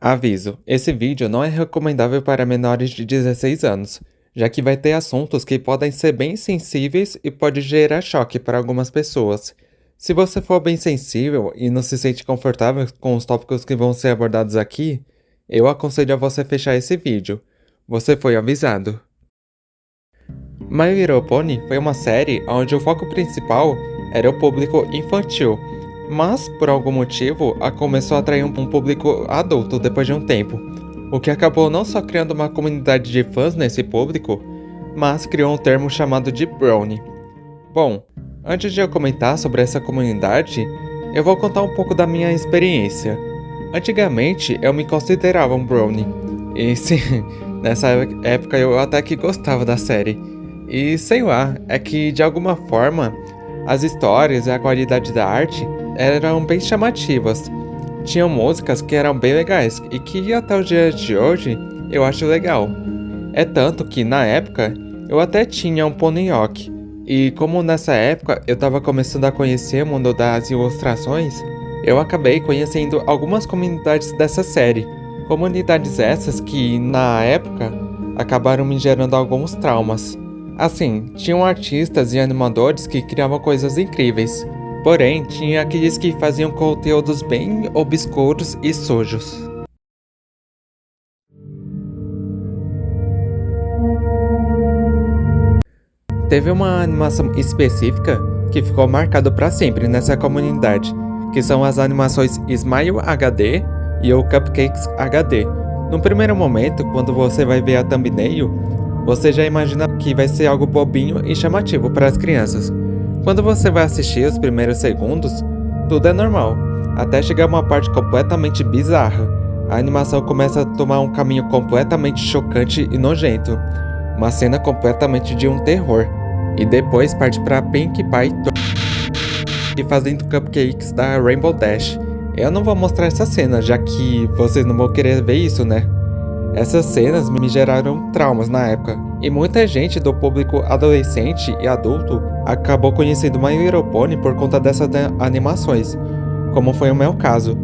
Aviso: esse vídeo não é recomendável para menores de 16 anos, já que vai ter assuntos que podem ser bem sensíveis e pode gerar choque para algumas pessoas. Se você for bem sensível e não se sente confortável com os tópicos que vão ser abordados aqui, eu aconselho a você fechar esse vídeo. Você foi avisado. My Little Pony foi uma série onde o foco principal era o público infantil, mas por algum motivo começou a atrair um público adulto depois de um tempo, o que acabou não só criando uma comunidade de fãs nesse público, mas criou um termo chamado de Brownie. Bom, antes de eu comentar sobre essa comunidade, eu vou contar um pouco da minha experiência. Antigamente eu me considerava um Brownie, e sim, nessa época eu até que gostava da série. E sei lá, é que de alguma forma as histórias e a qualidade da arte eram bem chamativas. Tinham músicas que eram bem legais e que até os dias de hoje eu acho legal. É tanto que na época eu até tinha um ponyhock. E como nessa época eu estava começando a conhecer o mundo das ilustrações, eu acabei conhecendo algumas comunidades dessa série. Comunidades essas que na época acabaram me gerando alguns traumas. Assim, tinham artistas e animadores que criavam coisas incríveis, porém, tinha aqueles que faziam conteúdos bem obscuros e sujos. Teve uma animação específica que ficou marcado para sempre nessa comunidade, que são as animações Smile HD e o Cupcakes HD. No primeiro momento, quando você vai ver a thumbnail, você já imagina que vai ser algo bobinho e chamativo para as crianças. Quando você vai assistir os primeiros segundos, tudo é normal, até chegar uma parte completamente bizarra. A animação começa a tomar um caminho completamente chocante e nojento, uma cena completamente de um terror, e depois parte para Pinkie Pie e fazendo cupcakes da Rainbow Dash. Eu não vou mostrar essa cena, já que vocês não vão querer ver isso, né? Essas cenas me geraram traumas na época, e muita gente do público adolescente e adulto acabou conhecendo My Little Pony por conta dessas animações, como foi o meu caso.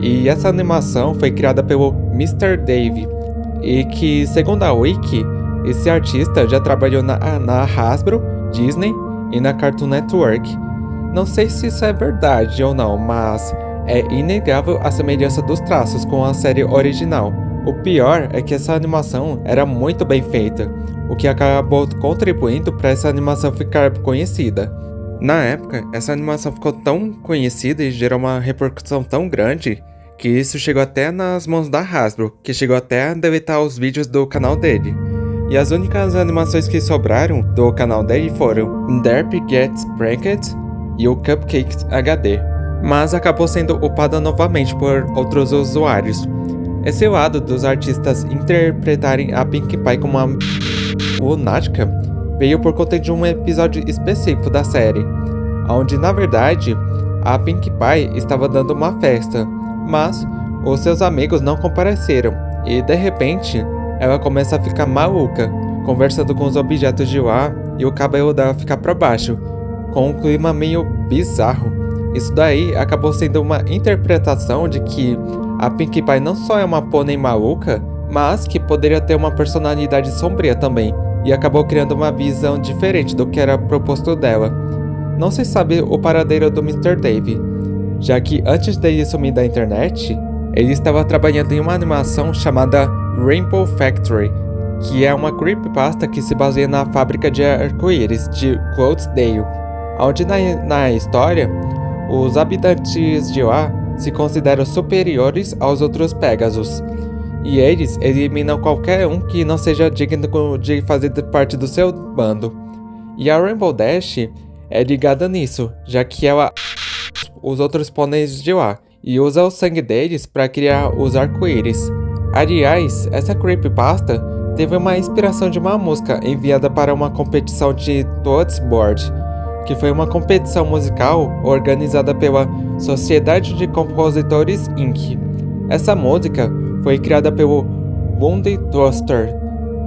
E essa animação foi criada pelo Mr. Dave, e que, segundo a Wiki, esse artista já trabalhou na Hasbro, Disney e na Cartoon Network. Não sei se isso é verdade ou não, mas é inegável a semelhança dos traços com a série original. O pior é que essa animação era muito bem feita, o que acabou contribuindo para essa animação ficar conhecida. Na época, essa animação ficou tão conhecida e gerou uma repercussão tão grande que isso chegou até nas mãos da Hasbro, que chegou até a deletar os vídeos do canal dele. E as únicas animações que sobraram do canal dele foram Derp Gets Pranked e o Cupcakes HD, mas acabou sendo upada novamente por outros usuários. Esse lado dos artistas interpretarem a Pinkie Pie como uma lunática veio por conta de um episódio específico da série, onde na verdade a Pinkie Pie estava dando uma festa, mas os seus amigos não compareceram e de repente ela começa a ficar maluca, conversando com os objetos de lá e o cabelo dela fica para baixo, com um clima meio bizarro. Isso daí acabou sendo uma interpretação de que a Pinkie Pie não só é uma pônei maluca, mas que poderia ter uma personalidade sombria também, e acabou criando uma visão diferente do que era proposto dela. Não se sabe o paradeiro do Mr. Dave, já que antes dele sumir da internet, ele estava trabalhando em uma animação chamada Rainbow Factory, que é uma creepypasta que se baseia na fábrica de arco-íris de Cloudsdale, onde na história, os habitantes de lá se consideram superiores aos outros Pegasus, e eles eliminam qualquer um que não seja digno de fazer parte do seu bando. E a Rainbow Dash é ligada nisso, já que ela os outros pôneis de lá, e usa o sangue deles para criar os arco-íris. Aliás, essa creepypasta teve uma inspiração de uma música enviada para uma competição de Toadsboard, que foi uma competição musical organizada pela Sociedade de Compositores Inc. Essa música foi criada pelo Woody Toaster,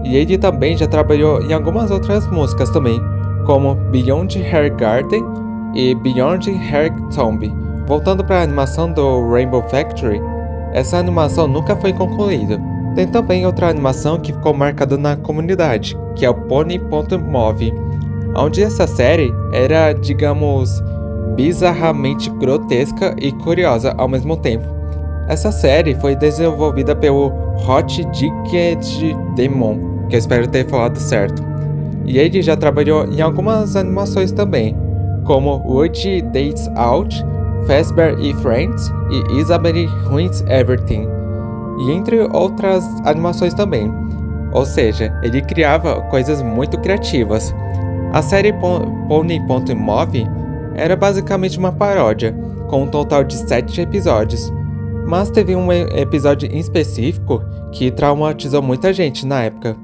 e ele também já trabalhou em algumas outras músicas também, como Beyond Hair Garden e Beyond Hair Tomb. Voltando para a animação do Rainbow Factory, essa animação nunca foi concluída. Tem também outra animação que ficou marcada na comunidade, que é o Pony.mov, onde essa série era, digamos, bizarramente grotesca e curiosa ao mesmo tempo. Essa série foi desenvolvida pelo Hot Digged Demon, que eu espero ter falado certo. E ele já trabalhou em algumas animações também, como Woody Dates Out, Fazbear e Friends e Isabelle Ruins Everything, e entre outras animações também. Ou seja, ele criava coisas muito criativas. A série Pony.mov era basicamente uma paródia, com um total de 7 episódios, mas teve um episódio em específico que traumatizou muita gente na época,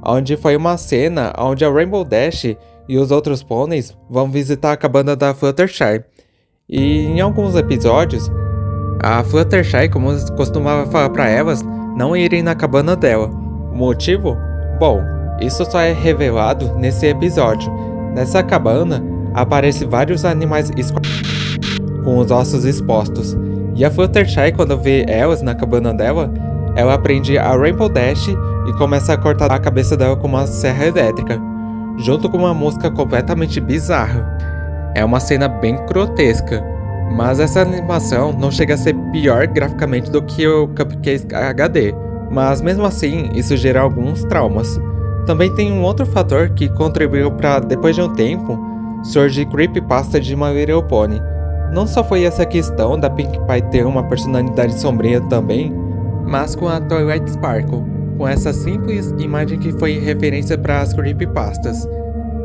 onde foi uma cena onde a Rainbow Dash e os outros pôneis vão visitar a cabana da Fluttershy. E em alguns episódios, a Fluttershy costumava falar para elas não irem na cabana dela. O motivo? Bom, isso só é revelado nesse episódio. Nessa cabana, aparecem vários animais com os ossos expostos. E a Fluttershy, quando vê elas na cabana dela, ela prende a Rainbow Dash e começa a cortar a cabeça dela com uma serra elétrica, junto com uma música completamente bizarra. É uma cena bem grotesca, mas essa animação não chega a ser pior graficamente do que o Cupcakes HD, mas mesmo assim isso gera alguns traumas. Também tem um outro fator que contribuiu para, depois de um tempo, surgir creepypasta de My Little Pony. Não só foi essa questão da Pinkie Pie ter uma personalidade sombria também, mas com a Twilight Sparkle, com essa simples imagem que foi referência para as creepypastas.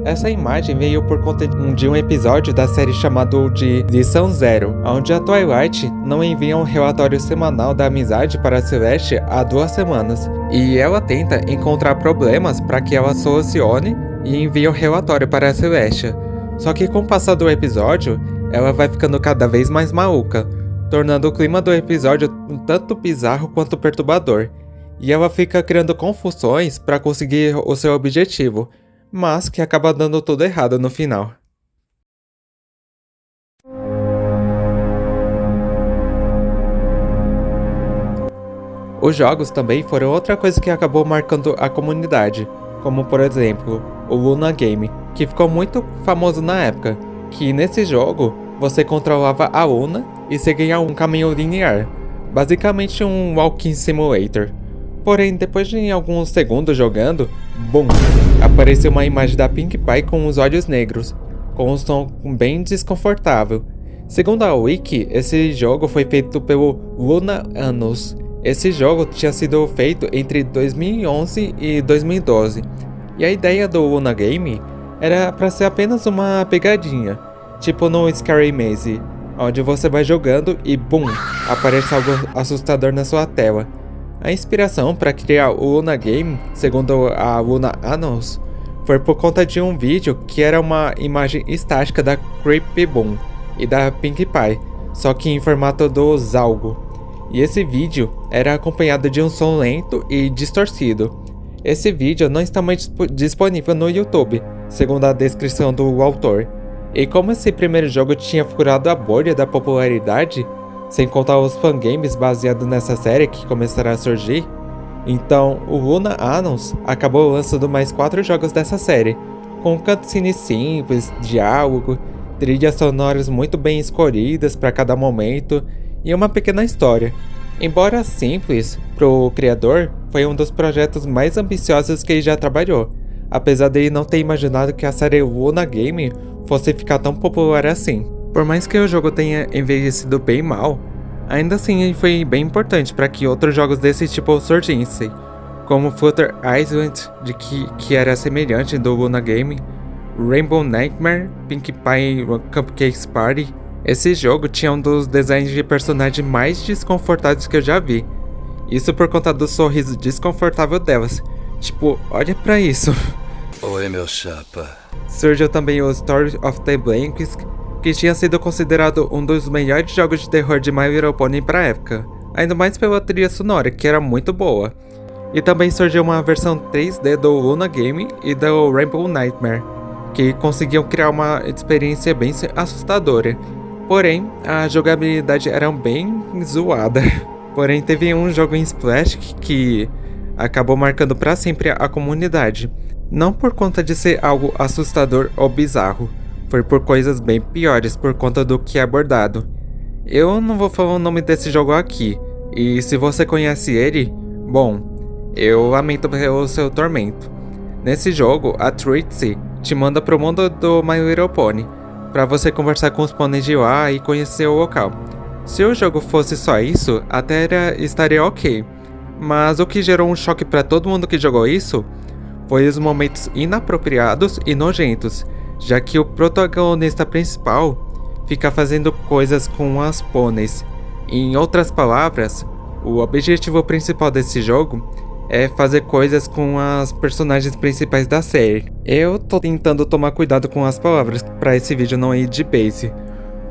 Essa imagem veio por conta de um episódio da série chamado de Lição Zero, onde a Twilight não envia um relatório semanal da amizade para a Celeste há 2 semanas, e ela tenta encontrar problemas para que ela solucione e envia o relatório para a Celeste. Só que com o passar do episódio, ela vai ficando cada vez mais maluca, tornando o clima do episódio um tanto bizarro quanto perturbador, e ela fica criando confusões para conseguir o seu objetivo, mas que acaba dando tudo errado no final. Os jogos também foram outra coisa que acabou marcando a comunidade, como por exemplo, o Luna Game, que ficou muito famoso na época, que nesse jogo você controlava a Luna e seguia um caminho linear, basicamente um walking simulator. Porém, depois de alguns segundos jogando, BUM! Apareceu uma imagem da Pinkie Pie com os olhos negros, com um som bem desconfortável. Segundo a Wiki, esse jogo foi feito pelo Luna Annals. Esse jogo tinha sido feito entre 2011 e 2012, e a ideia do Luna Game era para ser apenas uma pegadinha, tipo no Scary Maze, onde você vai jogando e BUM! Aparece algo assustador na sua tela. A inspiração para criar o Luna Game, segundo a Luna Annals, foi por conta de um vídeo que era uma imagem estática da Creepy Boom e da Pinkie Pie, só que em formato do Zalgo. E esse vídeo era acompanhado de um som lento e distorcido. Esse vídeo não está mais disponível no YouTube, segundo a descrição do autor. E como esse primeiro jogo tinha furado a bolha da popularidade, sem contar os fangames baseados nessa série que começaram a surgir, então o Luna Annals acabou lançando mais 4 jogos dessa série, com cutscenes simples, diálogo, trilhas sonoras muito bem escolhidas para cada momento e uma pequena história. Embora simples, pro criador foi um dos projetos mais ambiciosos que ele já trabalhou, apesar de ele não ter imaginado que a série Luna Game fosse ficar tão popular assim. Por mais que o jogo tenha envelhecido bem mal, ainda assim ele foi bem importante para que outros jogos desse tipo surgissem, como Flutter Island, que era semelhante do Luna Game, Rainbow Nightmare, Pinkie Pie Cupcakes Party. Esse jogo tinha um dos designs de personagem mais desconfortáveis que eu já vi. Isso por conta do sorriso desconfortável delas. Tipo, olha pra isso. Oi, meu chapa. Surgiu também o Story of the Blanks, que tinha sido considerado um dos melhores jogos de terror de My Little Pony pra época, ainda mais pela trilha sonora, que era muito boa. E também surgiu uma versão 3D do Luna Game e do Rainbow Nightmare, que conseguiam criar uma experiência bem assustadora, porém a jogabilidade era bem zoada. Porém, teve um jogo em Splash que acabou marcando pra sempre a comunidade. Não por conta de ser algo assustador ou bizarro, foi por coisas bem piores por conta do que é abordado. Eu não vou falar o nome desse jogo aqui, e se você conhece ele, bom, eu lamento pelo seu tormento. Nesse jogo, a Trixie te manda pro mundo do My Little Pony, pra você conversar com os pôneis de lá e conhecer o local. Se o jogo fosse só isso, até estaria ok, mas o que gerou um choque pra todo mundo que jogou isso foi os momentos inapropriados e nojentos, já que o protagonista principal fica fazendo coisas com as pôneis. Em outras palavras, o objetivo principal desse jogo é fazer coisas com as personagens principais da série. Eu tô tentando tomar cuidado com as palavras para esse vídeo não ir de base.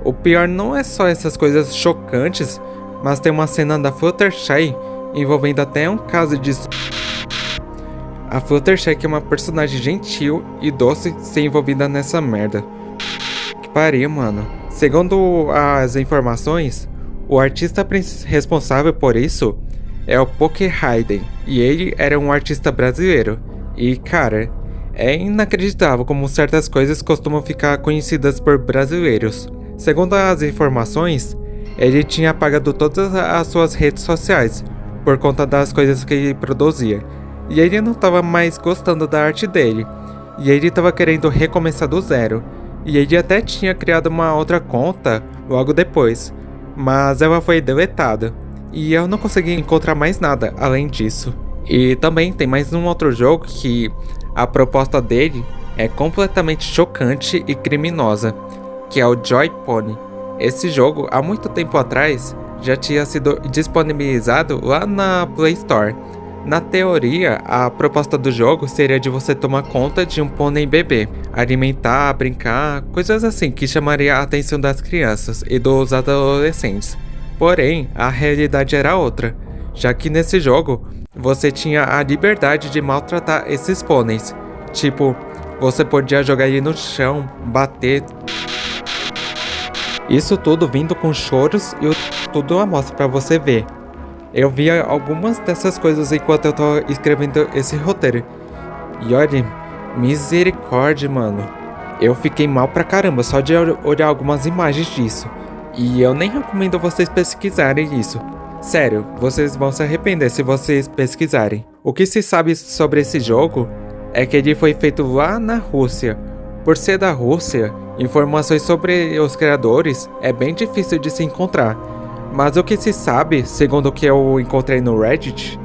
O pior não é só essas coisas chocantes, mas tem uma cena da Fluttershy envolvendo até um caso de... A Fluttershy que é uma personagem gentil e doce ser envolvida nessa merda. Que pariu, mano. Segundo as informações, o artista responsável por isso é o Poke Hayden, e ele era um artista brasileiro. E cara, é inacreditável como certas coisas costumam ficar conhecidas por brasileiros. Segundo as informações, ele tinha apagado todas as suas redes sociais por conta das coisas que ele produzia. E ele não estava mais gostando da arte dele, e ele estava querendo recomeçar do zero. E ele até tinha criado uma outra conta logo depois, mas ela foi deletada, e eu não consegui encontrar mais nada além disso. E também tem mais um outro jogo que a proposta dele é completamente chocante e criminosa, que é o Joy Pony. Esse jogo, há muito tempo atrás, já tinha sido disponibilizado lá na Play Store. Na teoria, a proposta do jogo seria de você tomar conta de um pônei bebê, alimentar, brincar, coisas assim que chamaria a atenção das crianças e dos adolescentes. Porém, a realidade era outra, já que nesse jogo, você tinha a liberdade de maltratar esses pôneis. Tipo, você podia jogar ele no chão, bater... Isso tudo vindo com choros e tudo à mostra pra você ver. Eu vi algumas dessas coisas enquanto eu tô escrevendo esse roteiro. E olha, misericórdia, mano. Eu fiquei mal pra caramba só de olhar algumas imagens disso. E eu nem recomendo vocês pesquisarem isso. Sério, vocês vão se arrepender se vocês pesquisarem. O que se sabe sobre esse jogo é que ele foi feito lá na Rússia. Por ser da Rússia, informações sobre os criadores é bem difícil de se encontrar. Mas o que se sabe, segundo o que eu encontrei no Reddit,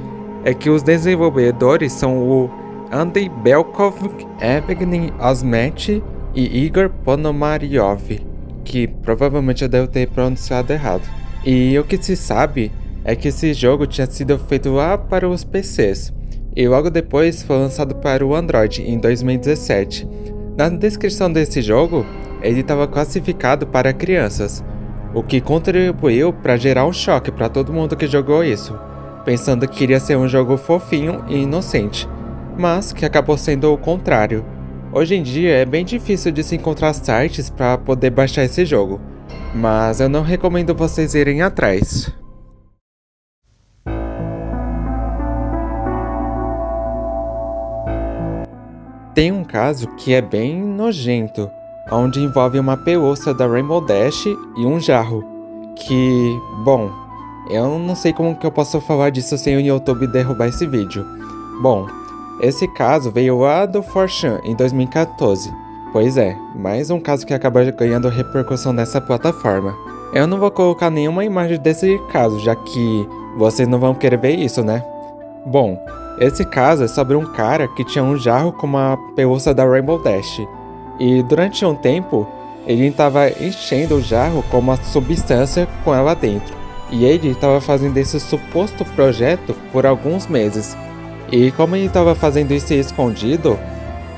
é que os desenvolvedores são o Andrei Belkov, Evgeny Osmet e Igor Ponomaryov, que provavelmente eu devo ter pronunciado errado. E o que se sabe é que esse jogo tinha sido feito lá para os PCs, e logo depois foi lançado para o Android em 2017. Na descrição desse jogo, ele estava classificado para crianças, o que contribuiu para gerar um choque para todo mundo que jogou isso, pensando que iria ser um jogo fofinho e inocente, mas que acabou sendo o contrário. Hoje em dia é bem difícil de se encontrar sites para poder baixar esse jogo, mas eu não recomendo vocês irem atrás. Tem um caso que é bem nojento, onde envolve uma pelúcia da Rainbow Dash e um jarro, que, bom, eu não sei como que eu posso falar disso sem o YouTube derrubar esse vídeo. Bom, esse caso veio lá do 4chan em 2014, pois é, mais um caso que acaba ganhando repercussão nessa plataforma. Eu não vou colocar nenhuma imagem desse caso, já que vocês não vão querer ver isso, né? Bom, esse caso é sobre um cara que tinha um jarro com uma pelúcia da Rainbow Dash. E durante um tempo, ele estava enchendo o jarro com uma substância com ela dentro. E ele estava fazendo esse suposto projeto por alguns meses. E como ele estava fazendo isso escondido,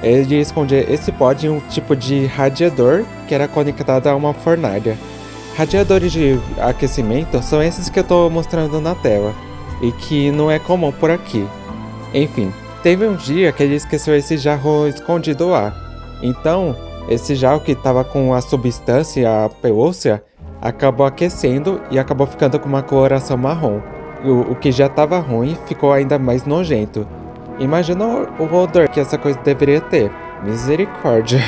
ele escondia esse pó em um tipo de radiador que era conectado a uma fornalha. Radiadores de aquecimento são esses que eu estou mostrando na tela, e que não é comum por aqui. Enfim, teve um dia que ele esqueceu esse jarro escondido lá. Então, esse jarro que estava com a substância, a pelúcia, acabou aquecendo e acabou ficando com uma coloração marrom. O que já estava ruim ficou ainda mais nojento. Imagina o odor que essa coisa deveria ter. Misericórdia.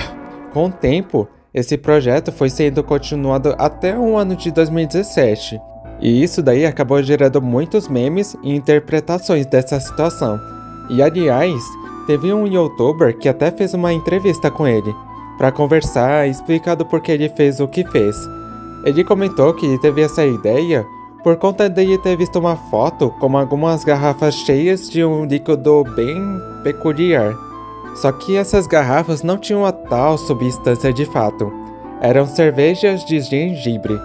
Com o tempo, esse projeto foi sendo continuado até o ano de 2017. E isso daí acabou gerando muitos memes e interpretações dessa situação. E aliás, teve um youtuber que até fez uma entrevista com ele, para conversar, explicando por que ele fez o que fez. Ele comentou que teve essa ideia por conta dele ter visto uma foto com algumas garrafas cheias de um líquido bem peculiar. Só que essas garrafas não tinham a tal substância de fato. Eram cervejas de gengibre.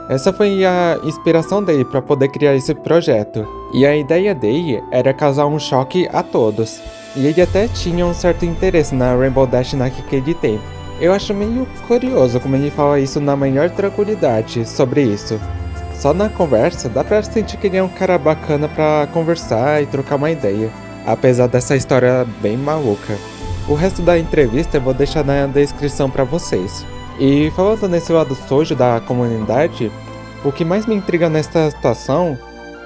Essa foi a inspiração dele para poder criar esse projeto. E a ideia dele era causar um choque a todos. E ele até tinha um certo interesse na Rainbow Dash naquele tempo. Eu acho meio curioso como ele fala isso na maior tranquilidade sobre isso. Só na conversa dá pra sentir que ele é um cara bacana pra conversar e trocar uma ideia, apesar dessa história bem maluca. O resto da entrevista eu vou deixar na descrição pra vocês. E falando nesse lado sujo da comunidade, o que mais me intriga nesta situação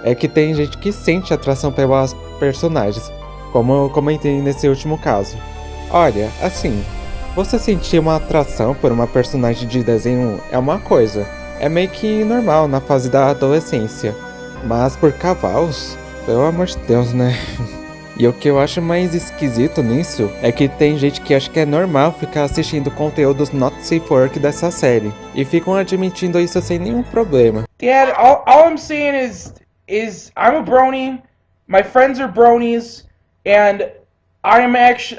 é que tem gente que sente atração pelas personagens, como eu comentei nesse último caso. Olha, assim, você sentir uma atração por uma personagem de desenho é uma coisa. É meio que normal na fase da adolescência. Mas por cavalos? Pelo amor de Deus, né? E o que eu acho mais esquisito nisso é que tem gente que acha que é normal ficar assistindo conteúdos not safe for work dessa série. E ficam admitindo isso sem nenhum problema. Dad, all I'm saying is I'm a brony, my friends are bronies, and I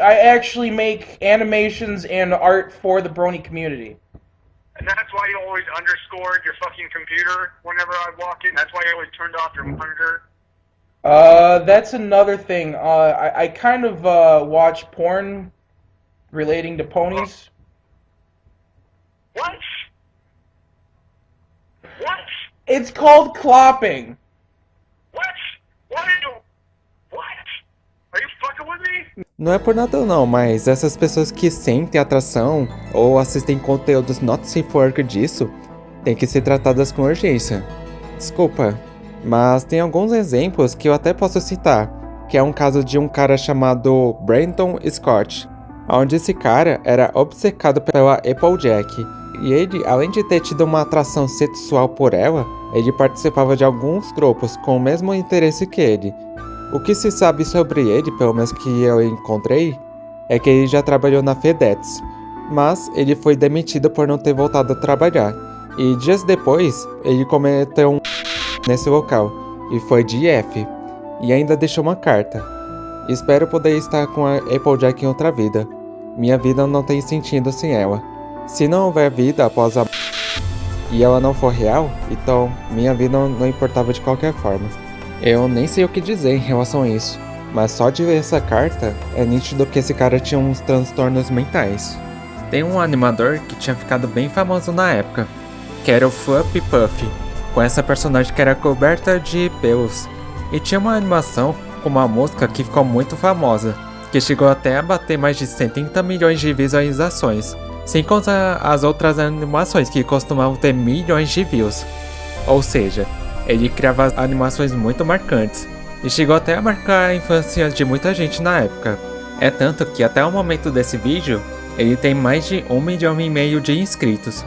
actually make animations and art for the brony community. And that's why you always underscored your fucking computer whenever I walk in? That's why you always turned off your monitor? That's another thing. I kind of watch porn relating to ponies. What? What? It's called clopping. What? What are you... What? Are you fucking with me? Não é por nada não, mas essas pessoas que sentem atração ou assistem conteúdos not safe for work disso, têm que ser tratadas com urgência. Desculpa, mas tem alguns exemplos que eu até posso citar, que é um caso de um cara chamado Brandon Scott, onde esse cara era obcecado pela Applejack, e ele, além de ter tido uma atração sexual por ela, ele participava de alguns grupos com o mesmo interesse que ele. O que se sabe sobre ele, pelo menos que eu encontrei, é que ele já trabalhou na FedEx, mas ele foi demitido por não ter voltado a trabalhar, e dias depois ele cometeu um nesse local, e foi de F, e ainda deixou uma carta. Espero poder estar com a Applejack em outra vida. Minha vida não tem sentido sem ela. Se não houver vida após a e ela não for real, então minha vida não importava de qualquer forma. Eu nem sei o que dizer em relação a isso, mas só de ver essa carta, é nítido que esse cara tinha uns transtornos mentais. Tem um animador que tinha ficado bem famoso na época, que era o Fluffy Puff, com essa personagem que era coberta de pelos, e tinha uma animação com uma música que ficou muito famosa, que chegou até a bater mais de 70 milhões de visualizações, sem contar as outras animações que costumavam ter milhões de views. Ou seja, ele criava animações muito marcantes, e chegou até a marcar a infância de muita gente na época. É tanto que até o momento desse vídeo, ele tem mais de 1,5 milhão de inscritos.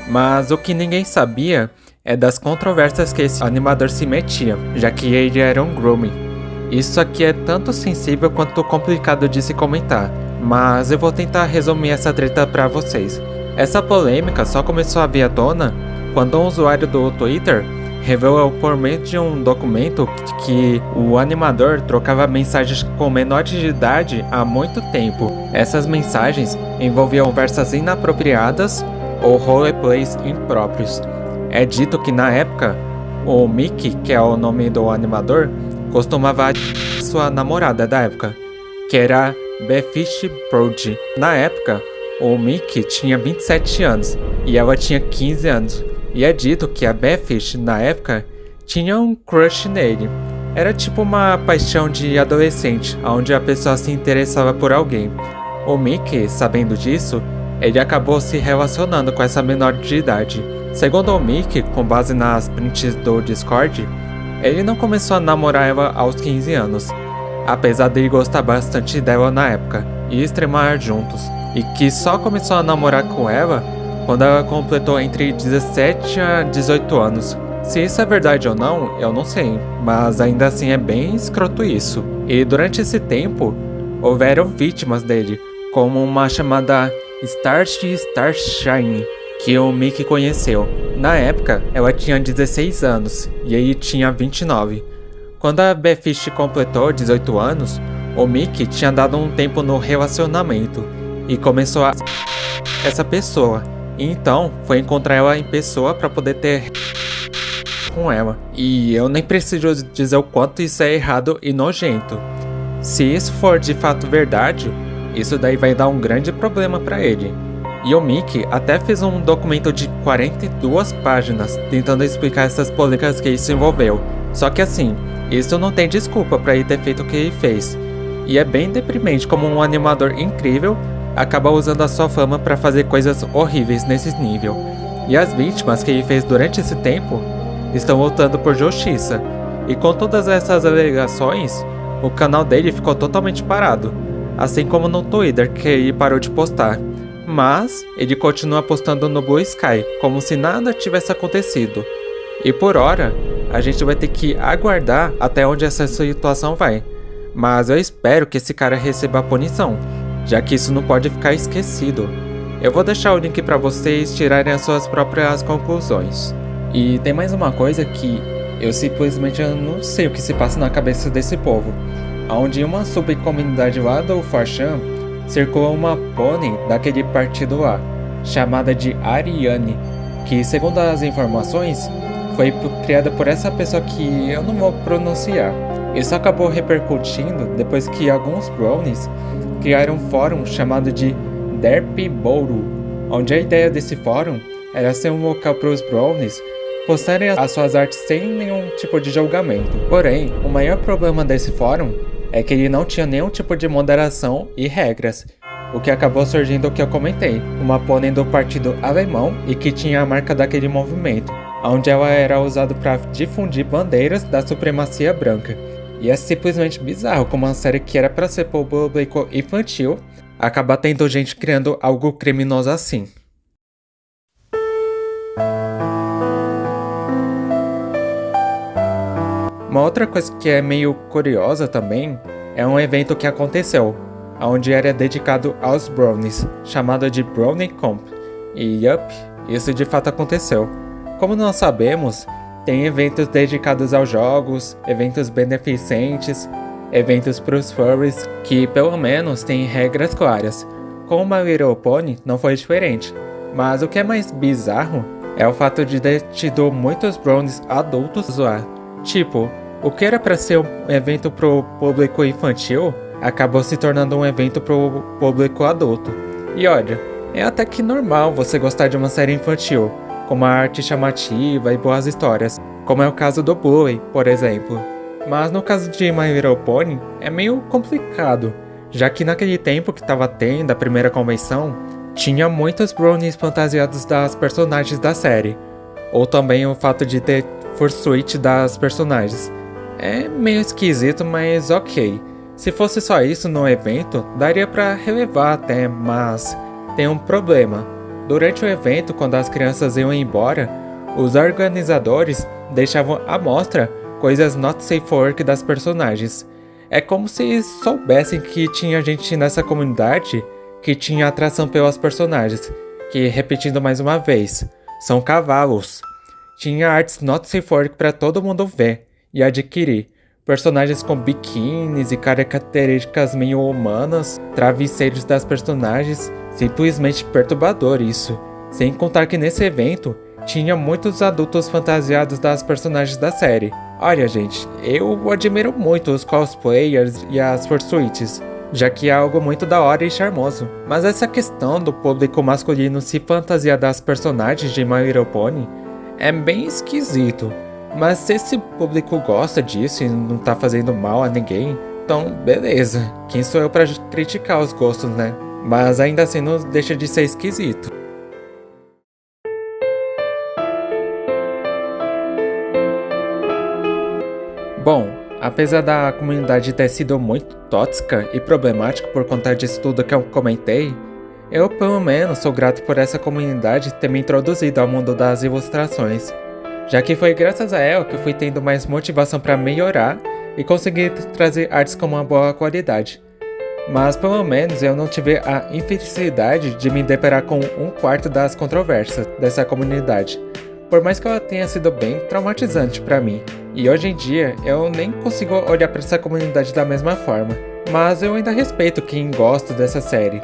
Mas o que ninguém sabia é das controvérsias que esse animador se metia, já que ele era um grooming. Isso aqui é tanto sensível quanto complicado de se comentar, mas eu vou tentar resumir essa treta pra vocês. Essa polêmica só começou a vir à tona quando um usuário do Twitter revelou por meio de um documento que o animador trocava mensagens com menores de idade há muito tempo. Essas mensagens envolviam conversas inapropriadas ou roleplays impróprios. É dito que na época, o Mickey, que é o nome do animador, costumava sua namorada da época, que era Befish Brody. Na época, o Mickey tinha 27 anos e ela tinha 15 anos. E é dito que a Befish, na época, tinha um crush nele. Era tipo uma paixão de adolescente, onde a pessoa se interessava por alguém. O Mickey, sabendo disso, ele acabou se relacionando com essa menor de idade. Segundo o Mickey, com base nas prints do Discord, Ele não começou a namorar ela aos 15 anos, apesar de ele gostar bastante dela na época e extremar juntos, e que só começou a namorar com ela quando ela completou entre 17 a 18 anos. Se isso é verdade ou não, eu não sei, mas ainda assim é bem escroto isso. E durante esse tempo, houveram vítimas dele, como uma chamada Starshine, que o Mickey conheceu. Na época, ela tinha 16 anos e ele tinha 29. Quando a Befish completou 18 anos, o Mickey tinha dado um tempo no relacionamento e começou a essa pessoa. E então, foi encontrar ela em pessoa para poder ter com ela. E eu nem preciso dizer o quanto isso é errado e nojento. Se isso for de fato verdade, isso daí vai dar um grande problema para ele. E o Mickey até fez um documento de 42 páginas tentando explicar essas polêmicas que isso envolveu. Só que assim, isso não tem desculpa para ele ter feito o que ele fez. E é bem deprimente como um animador incrível acaba usando a sua fama para fazer coisas horríveis nesse nível. E as vítimas que ele fez durante esse tempo estão lutando por justiça. E com todas essas alegações, o canal dele ficou totalmente parado, assim como no Twitter, que ele parou de postar. Mas ele continua postando no Blue Sky, como se nada tivesse acontecido. E por hora, a gente vai ter que aguardar até onde essa situação vai. Mas eu espero que esse cara receba a punição, já que isso não pode ficar esquecido. Eu vou deixar o link para vocês tirarem as suas próprias conclusões. E tem mais uma coisa que eu simplesmente não sei o que se passa na cabeça desse povo. Onde uma subcomunidade lá do 4chan circula uma pônei daquele partido lá, chamada de Ariane, que segundo as informações, foi criada por essa pessoa que eu não vou pronunciar. Isso acabou repercutindo depois que alguns brownies criaram um fórum chamado de Derpyboru, onde a ideia desse fórum era ser um local para os brownies postarem as suas artes sem nenhum tipo de julgamento. Porém, o maior problema desse fórum é que ele não tinha nenhum tipo de moderação e regras, o que acabou surgindo o que eu comentei, uma pônei do partido alemão e que tinha a marca daquele movimento, onde ela era usada para difundir bandeiras da supremacia branca. E é simplesmente bizarro como uma série que era para ser público infantil acaba tendo gente criando algo criminoso assim. Uma outra coisa que é meio curiosa também é um evento que aconteceu, onde era dedicado aos brownies, chamado de Brownie Camp. E yup, isso de fato aconteceu. Como nós sabemos, tem eventos dedicados aos jogos, eventos beneficentes, eventos para os furries que pelo menos têm regras claras. Com My Little Pony não foi diferente, mas o que é mais bizarro é o fato de ter tido muitos brownies adultos lá. Tipo, o que era para ser um evento pro público infantil, acabou se tornando um evento pro público adulto. E olha, é até que normal você gostar de uma série infantil, com uma arte chamativa e boas histórias, como é o caso do Bluey, por exemplo. Mas no caso de My Little Pony, é meio complicado, já que naquele tempo que estava tendo a primeira convenção, tinha muitos brownies fantasiados das personagens da série, ou também o fato de ter fursuit das personagens. É meio esquisito, mas ok. Se fosse só isso no evento, daria pra relevar até, mas tem um problema. Durante o evento, quando as crianças iam embora, os organizadores deixavam à mostra coisas not safe for work das personagens. É como se soubessem que tinha gente nessa comunidade que tinha atração pelas personagens, que, repetindo mais uma vez, são cavalos. Tinha artes not safe for work pra todo mundo ver e adquirir. Personagens com biquínis e características meio humanas, travesseiros das personagens, simplesmente perturbador isso. Sem contar que nesse evento, tinha muitos adultos fantasiados das personagens da série. Olha gente, eu admiro muito os cosplayers e as fursuits, já que é algo muito da hora e charmoso. Mas essa questão do público masculino se fantasiar das personagens de My Little Pony é bem esquisito. Mas se esse público gosta disso e não tá fazendo mal a ninguém, então beleza. Quem sou eu pra criticar os gostos, né? Mas ainda assim não deixa de ser esquisito. Bom, apesar da comunidade ter sido muito tóxica e problemática por conta disso tudo que eu comentei, eu pelo menos sou grato por essa comunidade ter me introduzido ao mundo das ilustrações, já que foi graças a ela que eu fui tendo mais motivação para melhorar e conseguir trazer artes com uma boa qualidade. Mas pelo menos eu não tive a infelicidade de me deparar com um quarto das controvérsias dessa comunidade, por mais que ela tenha sido bem traumatizante para mim. E hoje em dia eu nem consigo olhar para essa comunidade da mesma forma, mas eu ainda respeito quem gosta dessa série.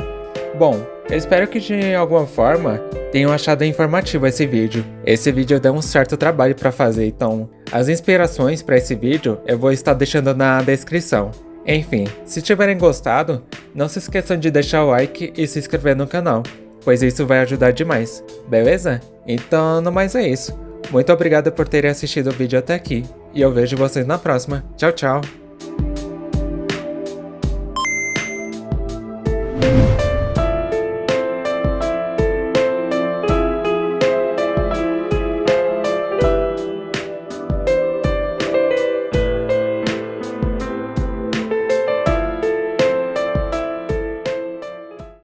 Bom, eu espero que de alguma forma tenham achado informativo esse vídeo. Esse vídeo deu um certo trabalho para fazer, então as inspirações para esse vídeo eu vou estar deixando na descrição. Enfim, se tiverem gostado, não se esqueçam de deixar o like e se inscrever no canal, pois isso vai ajudar demais, beleza? Então, no mais é isso. Muito obrigado por terem assistido o vídeo até aqui, e eu vejo vocês na próxima. Tchau, tchau!